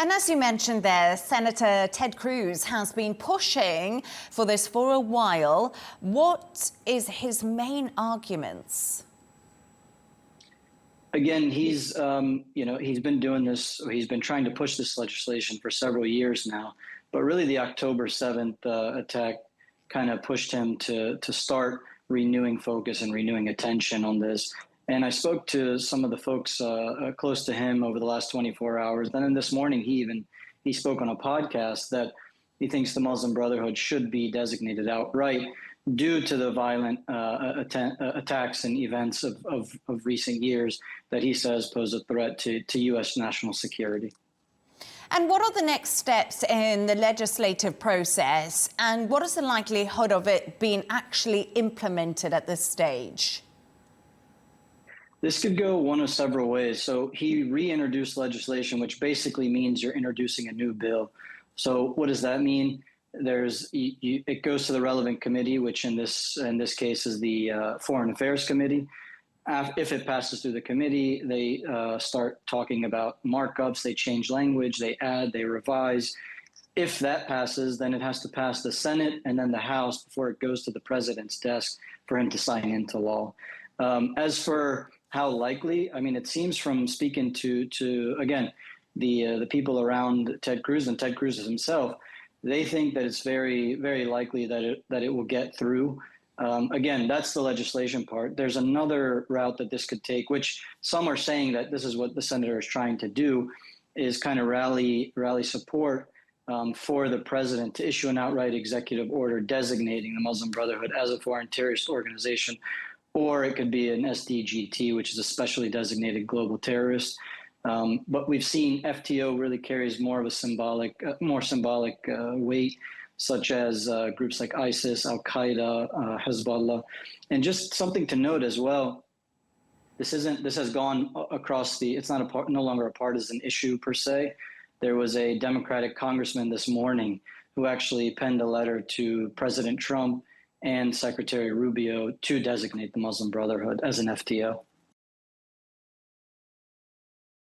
And as you mentioned there, Senator Ted Cruz has been pushing for this for a while. What is his main arguments? Again, he's been doing this. He's been trying to push this legislation for several years now. But really, the October 7th attack kind of pushed him to start renewing focus and renewing attention on this. And I spoke to some of the folks close to him over the last 24 hours. Then this morning, he spoke on a podcast that he thinks the Muslim Brotherhood should be designated outright due to the violent attacks and events of recent years that he says pose a threat to U.S. national security. And what are the next steps in the legislative process? And what is the likelihood of it being actually implemented at this stage? This could go one of several ways. So he reintroduced legislation, which basically means you're introducing a new bill. So what does that mean? It goes to the relevant committee, which in this case is the Foreign Affairs Committee. If it passes through the committee, they start talking about markups. They change language, they add, they revise. If that passes, then it has to pass the Senate and then the House before it goes to the president's desk for him to sign into law. As for how likely, I mean, it seems from speaking to again, the people around Ted Cruz and Ted Cruz himself, they think that it's very, very likely that it will get through. Again, that's the legislation part. There's another route that this could take, which some are saying that this is what the senator is trying to do, is kind of rally support for the president to issue an outright executive order designating the Muslim Brotherhood as a foreign terrorist organization, or it could be an SDGT, which is a specially designated global terrorist. But we've seen FTO really carries more of a more symbolic weight, such as groups like ISIS, Al-Qaeda, Hezbollah. And just something to note as well, this has gone across it's no longer a partisan issue per se. There was a Democratic congressman this morning who actually penned a letter to President Trump and Secretary Rubio to designate the Muslim Brotherhood as an FTO.